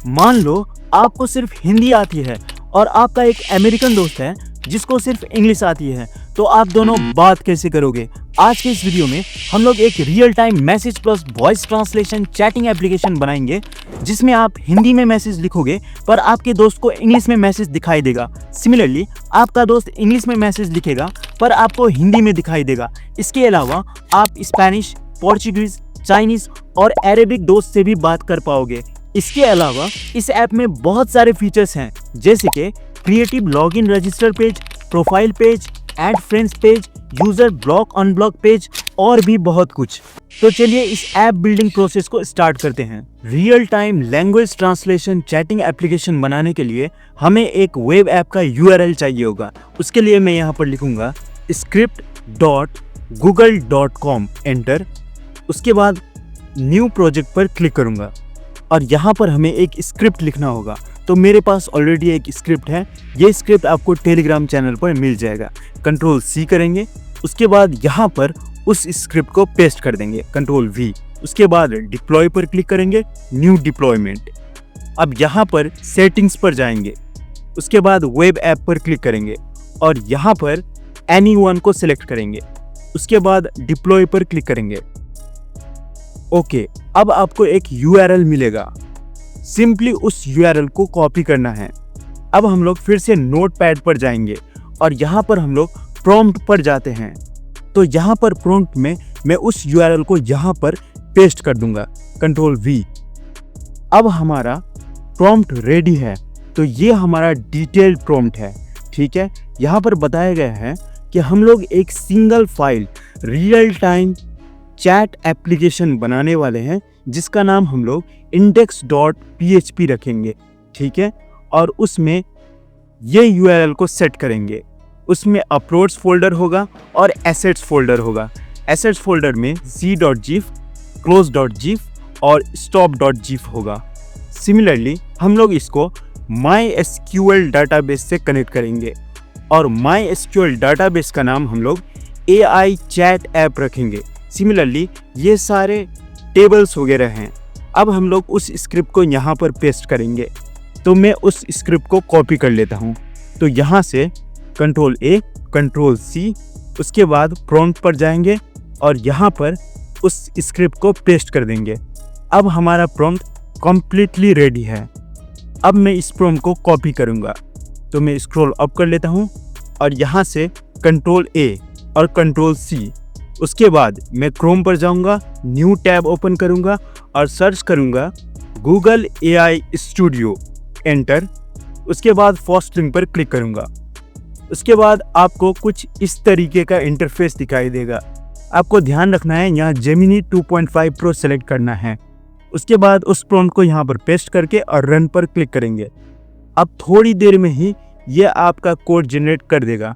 मान लो आपको सिर्फ हिंदी आती है और आपका एक अमेरिकन दोस्त है जिसको सिर्फ इंग्लिश आती है, तो आप दोनों बात कैसे करोगे? आज के इस वीडियो में हम लोग एक real time message plus voice translation chatting application बनाएंगे जिसमें आप हिंदी में मैसेज लिखोगे पर आपके दोस्त को इंग्लिश में मैसेज दिखाई देगा। सिमिलरली आपका दोस्त इंग्लिश में मैसेज लिखेगा पर आपको हिंदी में दिखाई देगा। इसके अलावा आप स्पेनिश, पोर्चुगीज, चाइनीज और अरेबिक दोस्त से भी बात कर पाओगे। इसके अलावा इस ऐप में बहुत सारे फीचर्स हैं जैसे कि creative login register page, profile page, add friends page, user block unblock page और भी बहुत कुछ। तो चलिए इस ऐप बिल्डिंग प्रोसेस को स्टार्ट करते हैं। Real time language translation chatting application बनाने के लिए हमें एक वेब ऐप का URL चाहिए होगा। उसके लिए मैं यहाँ पर लिखूंगा script.google.com एंटर। उसके बाद न्यू प्रोजेक्ट पर क्लिक करूंगा और यहाँ पर हमें एक स्क्रिप्ट लिखना होगा। तो मेरे पास ऑलरेडी एक स्क्रिप्ट है। ये स्क्रिप्ट आपको टेलीग्राम चैनल पर मिल जाएगा। Ctrl+C करेंगे, उसके बाद यहाँ पर उस स्क्रिप्ट को पेस्ट कर देंगे Ctrl+V। उसके बाद डिप्लॉय पर क्लिक करेंगे, न्यू डिप्लॉयमेंट। अब यहाँ पर सेटिंग्स पर जाएंगे, उसके बाद वेब ऐप पर क्लिक करेंगे और यहाँ पर एनीवन को सिलेक्ट करेंगे। उसके बाद डिप्लॉय पर क्लिक करेंगे। ओके, अब आपको एक URL मिलेगा। सिंपली उस URL को कॉपी करना है। अब हम लोग फिर से नोटपैड पर जाएंगे और यहाँ पर हम लोग प्रॉम्प्ट पर जाते हैं। तो यहाँ पर प्रॉम्प्ट में मैं उस URL को यहाँ पर पेस्ट कर दूंगा Ctrl+V। अब हमारा प्रॉम्प्ट रेडी है। तो ये हमारा डिटेल्ड प्रॉम्प्ट है। ठीक है, यहाँ पर बताया गया है कि हम लोग एक single file real time chat application बनाने वाले हैं जिसका नाम हम लोग index.php रखेंगे। ठीक है, और उसमें ये URL को सेट करेंगे। उसमें अपलोड्स फोल्डर होगा और एसेट्स फोल्डर होगा। एसेट्स फोल्डर में c.gif, close.gif और stop.gif होगा। सिमिलरली हम लोग इसको MySQL डाटाबेस से कनेक्ट करेंगे और MySQL डाटाबेस का नाम हम लोग AI चैट ऐप रखेंगे। सिमिलरली ये सारे टेबल्स वगैरह हैं। अब हम लोग उस स्क्रिप्ट को यहाँ पर पेस्ट करेंगे। तो मैं उस स्क्रिप्ट को कॉपी कर लेता हूँ। तो यहाँ से Ctrl+A, Ctrl+C, उसके बाद प्रॉम्प्ट पर जाएंगे और यहाँ पर उस स्क्रिप्ट को पेस्ट कर देंगे। अब हमारा प्रॉम्प्ट कम्प्लीटली रेडी है। अब मैं इस प्रॉम्प्ट को कॉपी करूँगा। तो मैं स्क्रॉल अप कर लेता हूँ और यहाँ से Ctrl+A और Ctrl+C। उसके बाद मैं क्रोम पर जाऊंगा, न्यू टैब ओपन करूंगा और सर्च करूंगा Google AI Studio एंटर। उसके बाद फर्स्ट लिंक पर क्लिक करूंगा। उसके बाद आपको कुछ इस तरीके का इंटरफेस दिखाई देगा। आपको ध्यान रखना है, यहाँ Gemini 2.5 Pro सेलेक्ट करना है। उसके बाद उस प्रॉम्प्ट को यहाँ पर पेस्ट करके और रन पर क्लिक करेंगे। अब थोड़ी देर में ही ये आपका कोड जनरेट कर देगा।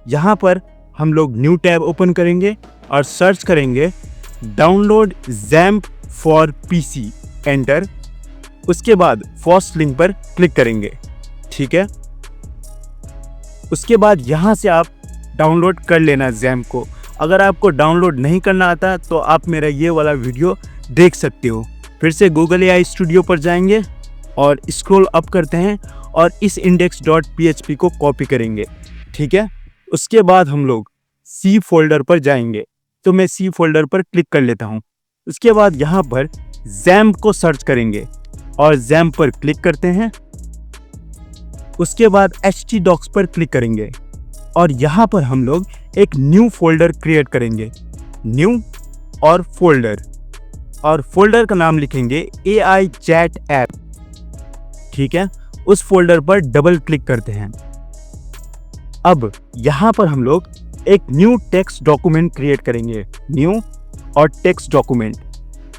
यहाँ पर हम लोग न्यू टैब ओपन करेंगे और सर्च करेंगे download XAMPP for PC enter. उसके बाद फर्स्ट लिंक पर क्लिक करेंगे। ठीक है, उसके बाद यहाँ से आप डाउनलोड कर लेना XAMPP को। अगर आपको डाउनलोड नहीं करना आता तो आप मेरा ये वाला वीडियो देख सकते हो। फिर से Google AI Studio पर जाएंगे और स्क्रॉल अप करते हैं और इस index.php को कॉपी करेंगे। ठीक है, उसके बाद हम लोग C फोल्डर पर जाएंगे। तो मैं C फोल्डर पर क्लिक कर लेता हूँ। उसके बाद यहाँ पर XAMPP को सर्च करेंगे और XAMPP पर क्लिक करते हैं। उसके बाद htdocs पर क्लिक करेंगे और यहाँ पर हम लोग एक न्यू फोल्डर क्रिएट करेंगे। न्यू और फोल्डर का नाम लिखेंगे AI चैट ऐप। ठीक है, उस फोल्डर पर डबल क्लिक करते हैं। अब यहाँ पर हम लोग एक न्यू टेक्स्ट डॉक्यूमेंट क्रिएट करेंगे। न्यू और टेक्स्ट डॉक्यूमेंट।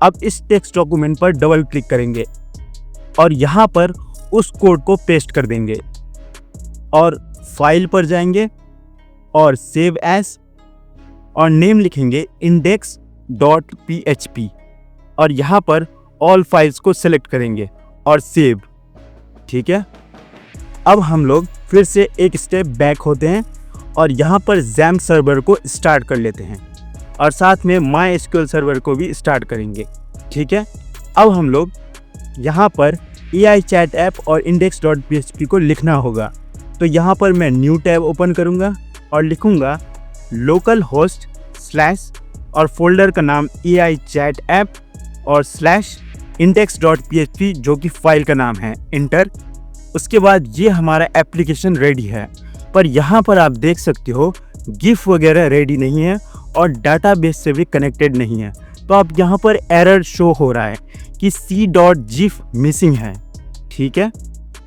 अब इस टेक्स्ट डॉक्यूमेंट पर डबल क्लिक करेंगे और यहाँ पर उस कोड को पेस्ट कर देंगे और फाइल पर जाएंगे और सेव एज और नेम लिखेंगे index.php और यहाँ पर ऑल फाइल्स को सिलेक्ट करेंगे और सेव। ठीक है, अब हम लोग फिर से एक स्टेप बैक होते हैं और यहाँ पर XAMPP सर्वर को स्टार्ट कर लेते हैं और साथ में MySQL सर्वर को भी स्टार्ट करेंगे। ठीक है, अब हम लोग यहाँ पर AI चैट ऐप और index.php को लिखना होगा। तो यहाँ पर मैं न्यू टैब ओपन करूँगा और लिखूँगा लोकल होस्ट स्लैश और फोल्डर का नाम AI चैट ऐप और स्लैश index.php जो कि फाइल का नाम है, इंटर। उसके बाद ये हमारा एप्लीकेशन रेडी है, पर यहाँ पर आप देख सकते हो गिफ वगैरह रेडी नहीं है और डाटाबेस से भी कनेक्टेड नहीं है। तो आप यहाँ पर एरर शो हो रहा है कि c.gif मिसिंग है। ठीक है,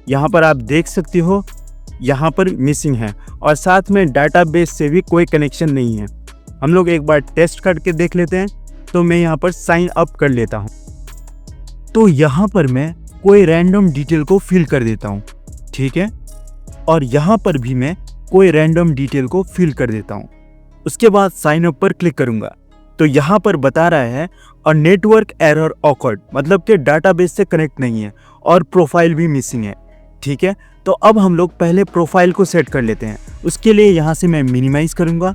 यहाँ पर आप देख सकते हो यहाँ पर मिसिंग है और साथ में डाटाबेस से भी कोई कनेक्शन नहीं है। हम लोग एक बार टेस्ट करके देख लेते हैं। तो मैं यहाँ पर साइन अप कर लेता हूँ। तो यहाँ पर मैं कोई रैंडम डिटेल को फिल कर देता हूँ। ठीक है, और यहाँ पर भी मैं कोई रैंडम डिटेल को फिल कर देता हूँ। उसके बाद साइन अप पर क्लिक करूँगा। तो यहाँ पर बता रहा है और नेटवर्क एरर ऑकर्ड, मतलब कि डाटाबेस से कनेक्ट नहीं है और प्रोफाइल भी मिसिंग है। ठीक है, तो अब हम लोग पहले प्रोफाइल को सेट कर लेते हैं। उसके लिए यहाँ से मैं मिनिमाइज़ करूँगा,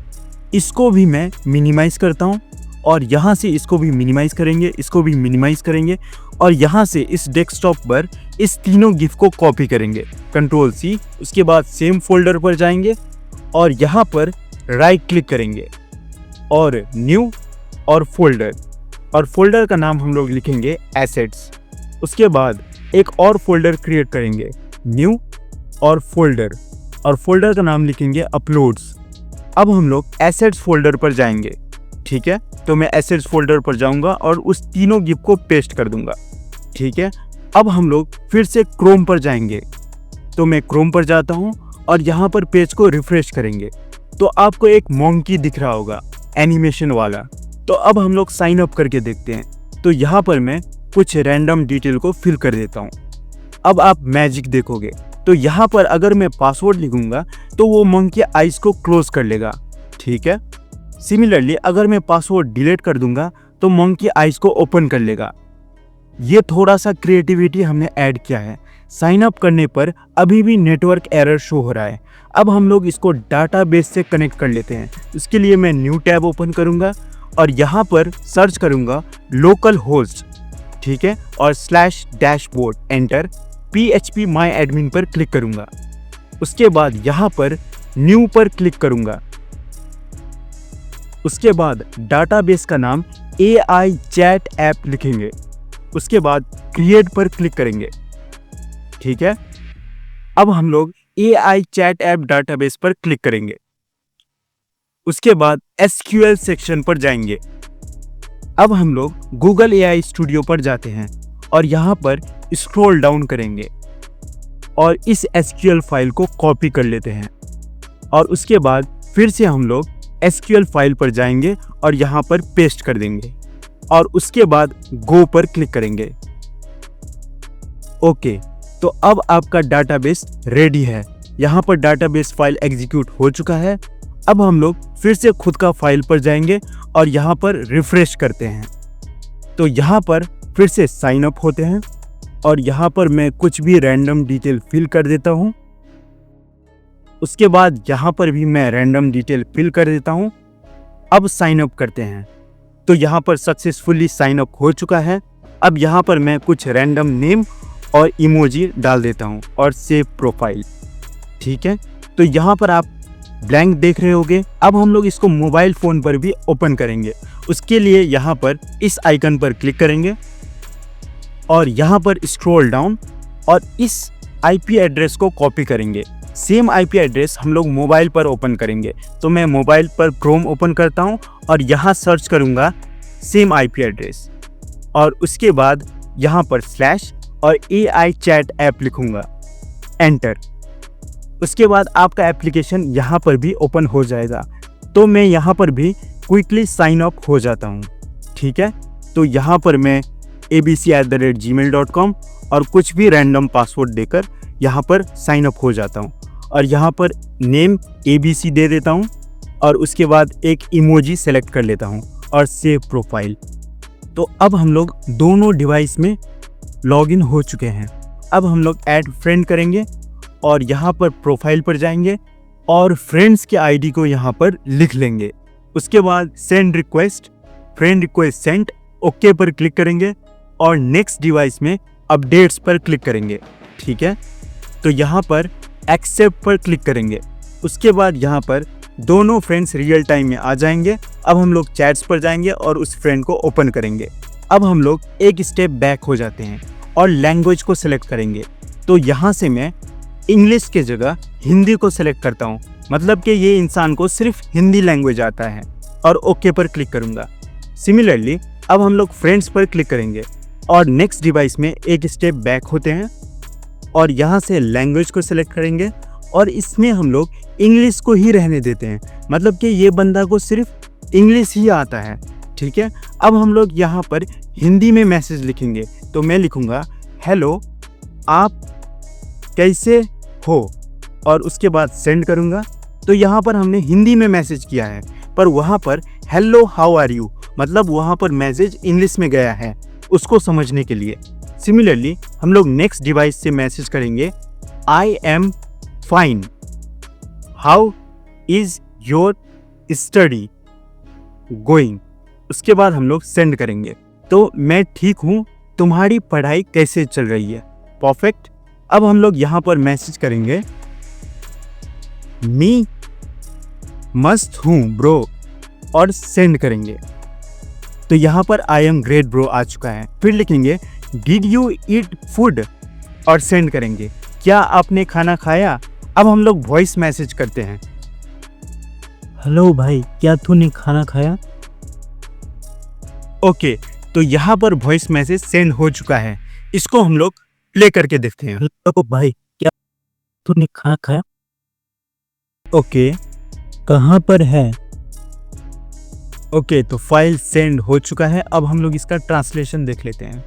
इसको भी मैं मिनिमाइज़ करता हूँ और यहाँ से इसको भी मिनिमाइज़ करेंगे, इसको भी मिनिमाइज़ करेंगे और यहाँ से इस डेस्कटॉप पर इस तीनों गिफ को कॉपी करेंगे, कंट्रोल C। उसके बाद सेम फोल्डर पर जाएंगे और यहाँ पर राइट क्लिक करेंगे और न्यू और फोल्डर का नाम हम लोग लिखेंगे एसेट्स। उसके बाद एक और फोल्डर क्रिएट करेंगे, न्यू और फोल्डर का नाम लिखेंगे अपलोड्स। अब हम लोग एसेट्स फोल्डर पर जाएंगे। ठीक है, तो मैं एसेट्स फोल्डर पर जाऊंगा और उस तीनों गिफ को पेस्ट कर दूंगा। ठीक है, अब हम लोग फिर से क्रोम पर जाएंगे। तो मैं क्रोम पर जाता हूं और यहाँ पर पेज को रिफ्रेश करेंगे तो आपको एक मोंकी दिख रहा होगा एनिमेशन वाला। तो अब हम लोग साइन अप करके देखते हैं। तो यहाँ पर मैं कुछ रैंडम डिटेल को फिल कर देता हूँ। अब आप मैजिक देखोगे। तो यहाँ पर अगर मैं पासवर्ड लिखूंगा तो वो मंकी आइज को क्लोज कर लेगा। ठीक है, सिमिलरली अगर मैं पासवर्ड डिलीट कर दूंगा तो मंकी आइज को ओपन कर लेगा। ये थोड़ा सा क्रिएटिविटी हमने ऐड किया है। साइन अप करने पर अभी भी नेटवर्क एरर शो हो रहा है। अब हम लोग इसको डाटाबेस से कनेक्ट कर लेते हैं। इसके लिए मैं न्यू टैब ओपन करूंगा और यहाँ पर सर्च करूंगा लोकल होस्ट। ठीक है, और स्लैश डैशबोर्ड, एंटर। PHP माई एडमिन पर क्लिक करूंगा। उसके बाद यहाँ पर न्यू पर क्लिक करूंगा। उसके बाद डाटाबेस का नाम AI चैट ऐप लिखेंगे। उसके बाद क्रिएट पर क्लिक करेंगे। ठीक है, अब हम लोग AI चैट ऐप डाटाबेस पर क्लिक करेंगे। उसके बाद SQL सेक्शन पर जाएंगे। अब हम लोग गूगल AI स्टूडियो पर जाते हैं और यहाँ पर स्क्रॉल डाउन करेंगे और इस SQL फाइल को कॉपी कर लेते हैं और उसके बाद फिर से हम लोग SQL फाइल पर जाएंगे और यहाँ पर पेस्ट कर देंगे और उसके बाद गो पर क्लिक करेंगे। ओके, तो अब आपका डाटाबेस रेडी है। यहाँ पर डाटाबेस फाइल एग्जीक्यूट हो चुका है। अब हम लोग फिर से खुद का फाइल पर जाएंगे और यहाँ पर रिफ्रेश करते हैं। तो यहाँ पर फिर से साइन अप होते हैं और यहाँ पर मैं कुछ भी रैंडम डिटेल फिल कर देता हूँ। उसके बाद यहाँ पर भी मैं रैंडम डिटेल फिल कर देता हूँ। अब साइन अप करते हैं। तो यहाँ पर सक्सेसफुली साइन अप हो चुका है। अब यहाँ पर मैं कुछ रैंडम नेम और इमोजी डाल देता हूँ और सेव प्रोफाइल। ठीक है, तो यहाँ पर आप ब्लैंक देख रहे होंगे। अब हम लोग इसको मोबाइल फ़ोन पर भी ओपन करेंगे। उसके लिए यहाँ पर इस आइकन पर क्लिक करेंगे और यहाँ पर स्क्रॉल डाउन और इस IP एड्रेस को कॉपी करेंगे। सेम IP एड्रेस हम लोग मोबाइल पर ओपन करेंगे। तो मैं मोबाइल पर क्रोम ओपन करता हूँ और यहाँ सर्च करूँगा सेम IP एड्रेस और उसके बाद यहाँ पर स्लैश और AI चैट ऐप लिखूँगा, एंटर। उसके बाद आपका एप्लीकेशन यहाँ पर भी ओपन हो जाएगा। तो मैं यहाँ पर भी क्विकली साइन अप हो जाता हूँ। ठीक है, तो यहाँ पर मैं abc@gmail.com और कुछ भी रैंडम पासवर्ड देकर यहाँ पर साइन अप हो जाता हूँ और यहाँ पर नेम ABC दे देता हूँ और उसके बाद एक इमोजी सेलेक्ट कर लेता हूँ और सेव प्रोफाइल। तो अब हम लोग दोनों डिवाइस में लॉगिन हो चुके हैं। अब हम लोग ऐड फ्रेंड करेंगे और यहाँ पर प्रोफाइल पर जाएंगे और फ्रेंड्स के ID को यहाँ पर लिख लेंगे। उसके बाद send request, friend request send, okay पर क्लिक करेंगे और नेक्स्ट डिवाइस में अपडेट्स पर क्लिक करेंगे। ठीक है, तो यहाँ पर एक्सेप्ट पर क्लिक करेंगे। उसके बाद यहाँ पर दोनों फ्रेंड्स रियल टाइम में आ जाएंगे। अब हम लोग चैट्स पर जाएंगे और उस फ्रेंड को ओपन करेंगे। अब हम लोग एक स्टेप बैक हो जाते हैं और लैंग्वेज को सिलेक्ट करेंगे। तो यहाँ से मैं इंग्लिश के जगह हिंदी को सिलेक्ट करता हूँ, मतलब कि ये इंसान को सिर्फ हिंदी लैंग्वेज आता है, और ओके पर क्लिक करूँगा। सिमिलरली अब हम लोग फ्रेंड्स पर क्लिक करेंगे और नेक्स्ट डिवाइस में एक स्टेप बैक होते हैं और यहाँ से लैंग्वेज को सिलेक्ट करेंगे और इसमें हम लोग इंग्लिश को ही रहने देते हैं, मतलब कि ये बंदा को सिर्फ इंग्लिश ही आता है। ठीक है, अब हम लोग यहाँ पर हिंदी में मैसेज लिखेंगे। तो मैं लिखूँगा हेलो आप कैसे हो, और उसके बाद सेंड करूँगा। तो यहाँ पर हमने हिंदी में मैसेज किया है, पर वहाँ पर हेलो हाउ आर यू, मतलब वहाँ पर मैसेज इंग्लिश में गया है, उसको समझने के लिए। सिमिलरली हम लोग नेक्स्ट डिवाइस से मैसेज करेंगे I am fine, how is your study going. उसके बाद हम लोग सेंड करेंगे। तो मैं ठीक हूँ, तुम्हारी पढ़ाई कैसे चल रही है। परफेक्ट। अब हम लोग यहाँ पर मैसेज करेंगे मी मस्त हूँ ब्रो, और सेंड करेंगे। तो यहाँ पर आई एम ग्रेट ब्रो आ चुका है। फिर लिखेंगे डिड यू ईट फूड, और सेंड करेंगे क्या आपने खाना खाया। अब हम लोग वॉइस मैसेज करते हैं हेलो भाई क्या तूने खाना खाया। ओके, तो यहाँ पर वॉइस मैसेज सेंड हो चुका है। इसको हम लोग प्ले करके देखते हैं। हेलो भाई क्या तूने खाना खाया। ओके, कहाँ पर है। ओके, तो फाइल सेंड हो चुका है। अब हम लोग इसका ट्रांसलेशन देख लेते हैं।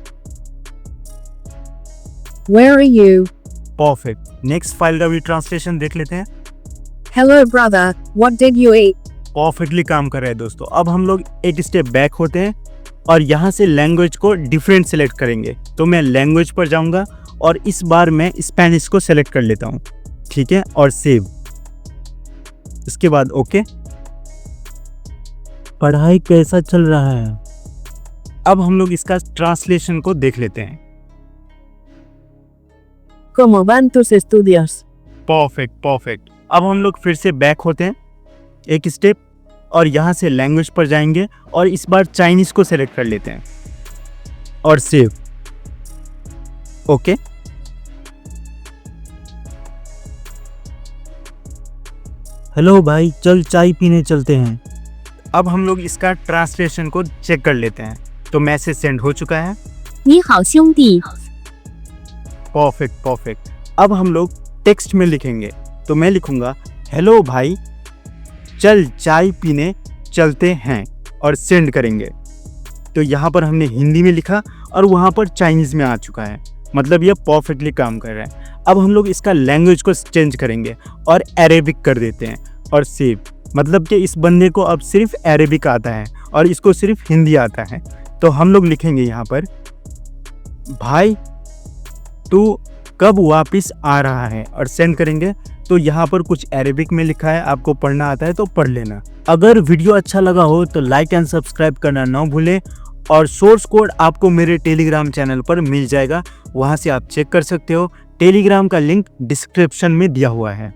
Where are you? Perfect. Next file का भी ट्रांसलेशन देख लेते हैं। Hello brother, what did you eat? Perfectly काम कर रहे हैं दोस्तों। अब हम लोग एक स्टेप बैक होते हैं और यहाँ से लैंग्वेज को डिफरेंट सेलेक्ट करेंगे। तो मैं लैंग्वेज पर जाऊँगा और इस बार मैं स्पेनिश को सेलेक्ट कर लेता हूँ। ठीक है, और सेव। इसके बाद ओके। पढ़ाई कैसा चल रहा है। अब हम लोग इसका ट्रांसलेशन को देख लेते हैं। ¿Cómo van tus estudios? Perfect perfect. अब हम लोग फिर से बैक होते हैं एक स्टेप और यहाँ से लैंग्वेज पर जाएंगे और इस बार चाइनीज़ को सेलेक्ट कर लेते हैं और सेव। ओके, हेलो भाई चल चाय पीने चलते हैं। अब हम लोग इसका ट्रांसलेशन को चेक कर लेते हैं। तो मैसेज सेंड हो चुका है। 你好兄弟 परफेक्ट परफेक्ट। अब हम लोग टेक्स्ट में लिखेंगे। तो मैं लिखूंगा हेलो भाई चल चाय पीने चलते हैं और सेंड करेंगे। तो यहाँ पर हमने हिंदी में लिखा और वहाँ पर चाइनीज़ में आ चुका है, मतलब ये परफेक्टली काम कर रहा है। अब हम लोग इसका लैंग्वेज को चेंज करेंगे और अरेबिक कर देते हैं और सेव, मतलब कि इस बंदे को अब सिर्फ अरेबिक आता है और इसको सिर्फ हिंदी आता है। तो हम लोग लिखेंगे यहाँ पर भाई तू कब वापस आ रहा है और सेंड करेंगे। तो यहाँ पर कुछ अरेबिक में लिखा है, आपको पढ़ना आता है तो पढ़ लेना। अगर वीडियो अच्छा लगा हो तो लाइक एंड सब्सक्राइब करना ना भूलें और सोर्स कोड आपको मेरे टेलीग्राम चैनल पर मिल जाएगा, वहाँ से आप चेक कर सकते हो। टेलीग्राम का लिंक डिस्क्रिप्शन में दिया हुआ है।